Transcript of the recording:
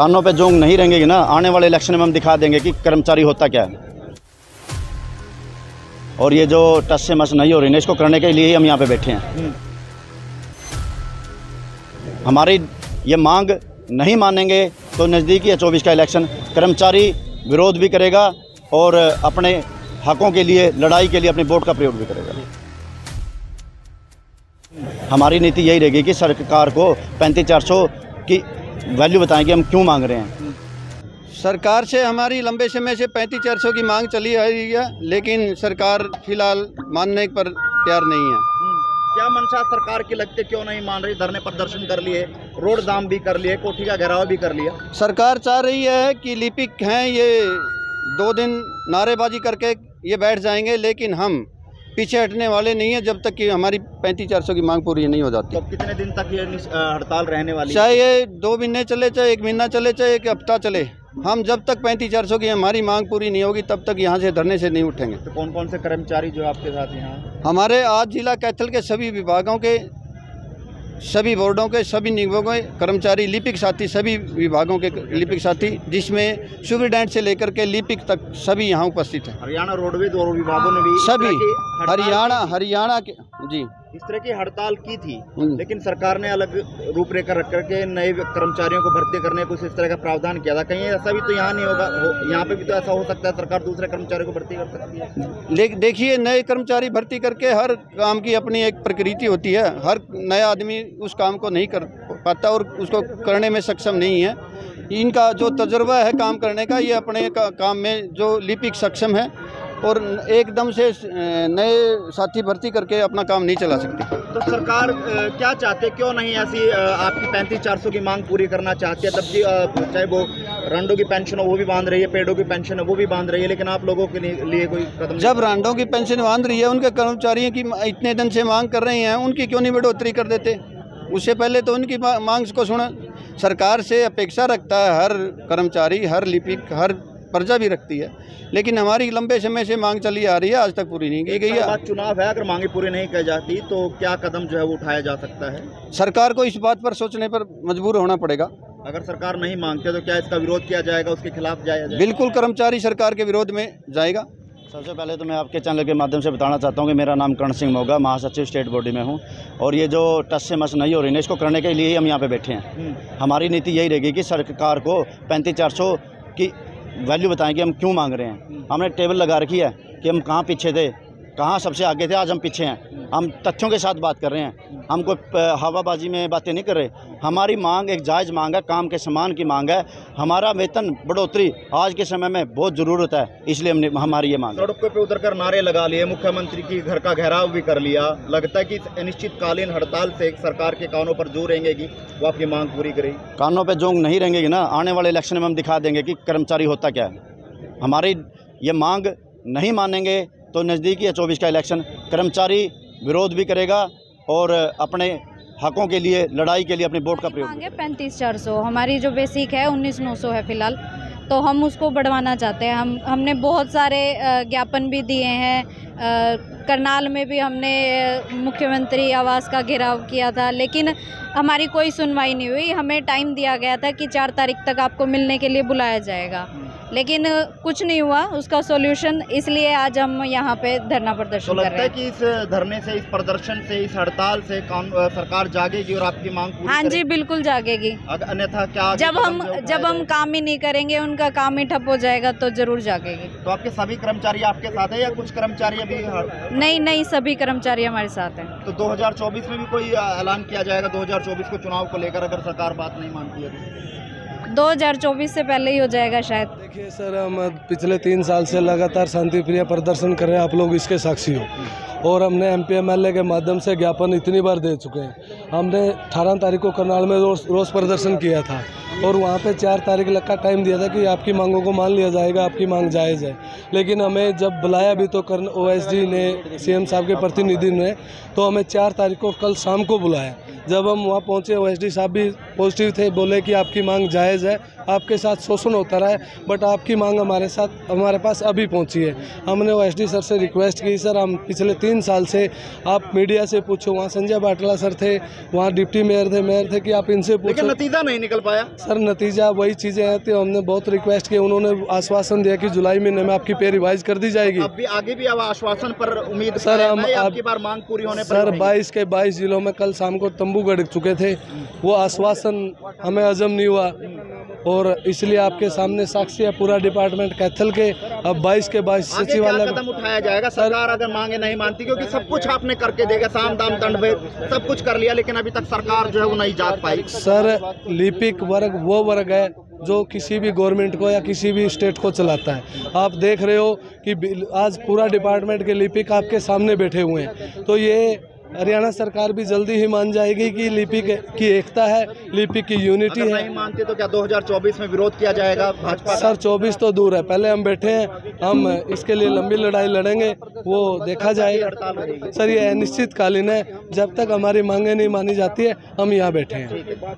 कानों पे जोंग नहीं रहेंगे ना, आने वाले इलेक्शन में हम दिखा देंगे कि कर्मचारी होता क्या है। और ये जो टस से मस नहीं हो रही है, इसको करने के लिए ही हम यहाँ पे बैठे हैं। हमारी ये मांग नहीं मानेंगे तो नज़दीकी है 24 का इलेक्शन, कर्मचारी विरोध भी करेगा और अपने हकों के लिए लड़ाई के लिए अपने वोट का प्रयोग भी करेगा। हमारी नीति यही रहेगी कि सरकार को 35,400 की वैल्यू बताएं कि हम क्यों मांग रहे हैं। सरकार से हमारी लंबे समय से 35,400 की मांग चली आ रही है, लेकिन सरकार फिलहाल मानने पर तैयार नहीं है। क्या मंशा सरकार की लगती, क्यों नहीं मान रही? धरने प्रदर्शन कर लिए, रोड जाम भी कर लिए, कोठी का घेराव भी कर लिया। सरकार चाह रही है कि लिपिक हैं ये 2 दिन नारेबाजी करके ये बैठ जाएंगे, लेकिन हम पीछे हटने वाले नहीं है जब तक कि हमारी 35,400 की मांग पूरी नहीं हो जाती। तो कितने दिन तक ये हड़ताल रहने वाली? चाहे ये 2 महीने चले, चाहे 1 महीना चले, चाहे 1 हफ्ता चले, हम जब तक 35,400 की हमारी मांग पूरी नहीं होगी तब तक यहाँ से धरने से नहीं उठेंगे। तो कौन कौन से कर्मचारी जो आपके साथ यहाँ? हमारे आज जिला कैथल के सभी विभागों के, सभी बोर्डों के, सभी निगमों के कर्मचारी, लिपिक साथी, सभी विभागों के लिपिक साथी, जिसमें सुपरिटेंडेंट से लेकर के लिपिक तक सभी यहाँ उपस्थित हैं। हरियाणा रोडवेज और विभागों ने भी सभी हरियाणा के जी इस तरह की हड़ताल की थी, लेकिन सरकार ने अलग रूपरेखा रख करके नए कर्मचारियों को भर्ती करने कुछ इस तरह का प्रावधान किया था। कहीं ऐसा भी तो यहाँ नहीं होगा, यहाँ पे भी तो ऐसा हो सकता है, सरकार दूसरे कर्मचारियों को भर्ती कर सकती है। देखिए, नए कर्मचारी भर्ती करके हर काम की अपनी एक प्रकृति होती है, हर नया आदमी उस काम को नहीं कर पाता और उसको करने में सक्षम नहीं है। इनका जो तजुर्बा है काम करने का, ये अपने काम में जो लिपिक सक्षम है और एकदम से नए साथी भर्ती करके अपना काम नहीं चला सकती। तो सरकार क्या चाहते, क्यों नहीं ऐसी आपकी 35,400 की मांग पूरी करना चाहती है? तब चाहे वो रांडों की पेंशन हो वो भी बांध रही है, पेड़ों की पेंशन है वो भी बांध रही है, लेकिन आप लोगों के लिए कोई कदम? जब रांडों की पेंशन बांध रही है, उनके कर्मचारियों की इतने दिन से मांग कर रहे हैं, उनकी क्यों नहीं बढ़ोतरी कर देते? उससे पहले तो उनकी मांग को सुना। सरकार से अपेक्षा रखता है हर कर्मचारी, हर लिपिक, हर प्रजा भी रखती है, लेकिन हमारी लंबे समय से मांग चली आ रही है, आज तक पूरी नहीं की गई है। बात चुनाव है, अगर मांगे पूरी नहीं की जाती तो क्या कदम जो है वो उठाया जा सकता है? सरकार को इस बात पर सोचने पर मजबूर होना पड़ेगा। अगर सरकार नहीं मांगते तो क्या इसका विरोध किया जाएगा, उसके खिलाफ जाया जाएगा? बिल्कुल, कर्मचारी सरकार के विरोध में जाएगा। सबसे पहले तो मैं आपके चैनल के माध्यम से बताना चाहता हूं कि मेरा नाम कर्ण सिंह मोगा, महासचिव स्टेट बॉडी में हूं, और ये जो टस से मस नहीं हो रही है, इसको करने के लिए ही हम यहाँ पे बैठे हैं। हमारी नीति यही रहेगी कि सरकार को 35,400 की वैल्यू बताएं कि हम क्यों मांग रहे हैं। हमने टेबल लगा रखी है कि हम कहाँ पीछे थे, कहाँ सबसे आगे थे, आज हम पीछे हैं। हम तथ्यों के साथ बात कर रहे हैं, हम कोई हवाबाजी में बातें नहीं कर रहे। हमारी मांग एक जायज़ मांग है, काम के समान की मांग है। हमारा वेतन बढ़ोतरी आज के समय में बहुत ज़रूरत है, इसलिए हमने हमारी ये मांग। सड़कों पे उतरकर नारे लगा लिए, मुख्यमंत्री की घर का घेराव भी कर लिया। लगता है कि अनिश्चितकालीन हड़ताल से सरकार के कानों पर जोर रहेंगे, वो आपकी मांग पूरी करेगी। कानों पर जोंग नहीं रहेंगे ना, आने वाले इलेक्शन में हम दिखा देंगे कि कर्मचारी होता क्या है। हमारी ये मांग नहीं मानेंगे तो नज़दीकी है 24 का इलेक्शन, कर्मचारी विरोध भी करेगा और अपने हकों के लिए लड़ाई के लिए अपने वोट का प्रयोग। मांगे 35,400, हमारी जो बेसिक है 19,900 है फिलहाल, तो हम उसको बढ़वाना चाहते हैं। हमने बहुत सारे ज्ञापन भी दिए हैं, करनाल में भी हमने मुख्यमंत्री आवास का घेराव किया था, लेकिन हमारी कोई सुनवाई नहीं हुई। हमें टाइम दिया गया था कि 4 तारीख तक आपको मिलने के लिए बुलाया जाएगा, लेकिन कुछ नहीं हुआ उसका सॉल्यूशन, इसलिए आज हम यहाँ पे धरना प्रदर्शन कर रहे हैं। कि इस धरने से, इस प्रदर्शन से, इस हड़ताल से सरकार जागेगी और आपकी मांग पूरी हाँ जी, बिल्कुल जागेगी। अन्यथा क्या जब हम काम ही नहीं करेंगे, उनका काम ही ठप हो जाएगा, तो जरूर जागेगी। तो आपके सभी कर्मचारी आपके साथ है या कुछ कर्मचारी अभी? नहीं, सभी कर्मचारी हमारे साथ हैं। तो 2024 में भी कोई ऐलान किया जाएगा? 2024 को चुनाव को लेकर अगर सरकार बात नहीं मानती है 2024 से पहले ही हो जाएगा शायद। देखिए सर, हम पिछले 3 साल से लगातार शांतिप्रिय प्रदर्शन कर रहे हैं, आप लोग इसके साक्षी हो, और हमने MP MLA के माध्यम से ज्ञापन इतनी बार दे चुके हैं। हमने 18 तारीख को करनाल में रोष प्रदर्शन किया था और वहाँ पे 4 तारीख का टाइम दिया था कि आपकी मांगों को मान लिया जाएगा, आपकी मांग जायज़ है। लेकिन हमें जब बुलाया भी तो OSD ने, CM साहब के प्रतिनिधि ने, तो हमें 4 तारीख को कल शाम को बुलाया। जब हम वहाँ पहुँचे OSD साहब भी पॉजिटिव थे, बोले कि आपकी मांग जायज़ है, आपके साथ शोषण होता रहा है, बट आपकी मांग हमारे पास अभी पहुँची है। हमने OSD सर से रिक्वेस्ट की, सर हम पिछले 3 साल से, आप मीडिया से पूछो, वहाँ संजय बाटला सर थे, वहाँ डिप्टी मेयर थे कि आप इनसे पूछो, लेकिन नतीजा नहीं निकल पाया। सर नतीजा वही चीज़ें हैं, तो हमने बहुत रिक्वेस्ट की, उन्होंने आश्वासन दिया कि जुलाई महीने में आपकी पे रिवाइज कर दी जाएगी। अब भी आगे भी अब आश्वासन पर उम्मीद सर हम आपकी बार मांग पूरी होने पर सर 22 के 22 जिलों में कल शाम को तंबू गड़ चुके थे, वो आश्वासन हमें हजम नहीं हुआ, और इसलिए आपके सामने साक्षी है पूरा डिपार्टमेंट कैथल के। अब 22 के 22 सचिवालय कदम उठाया जाएगा सरकार अगर मांगे नहीं मानती, क्योंकि सब कुछ आपने करके देगा, साम दाम दंड भेद सब कुछ कर लिया, लेकिन अभी तक सरकार जो है वो नहीं जाग पाई। सर लिपिक वर्ग वो वर्ग है जो किसी भी गवर्नमेंट को या किसी भी स्टेट को चलाता है। आप देख रहे हो कि आज पूरा डिपार्टमेंट के लिपिक आपके सामने बैठे हुए हैं, तो ये हरियाणा सरकार भी जल्दी ही मान जाएगी कि लिपिक की एकता है, लिपिक की यूनिटी है। नहीं मानते तो क्या 2024 में विरोध किया जाएगा भाजपा? सर 24 तो दूर है, पहले हम बैठे हैं, हम इसके लिए लंबी लड़ाई लड़ेंगे, वो देखा जाएगा। सर ये अनिश्चितकालीन है, जब तक हमारी मांगें नहीं मानी जाती है हम यहाँ बैठे हैं।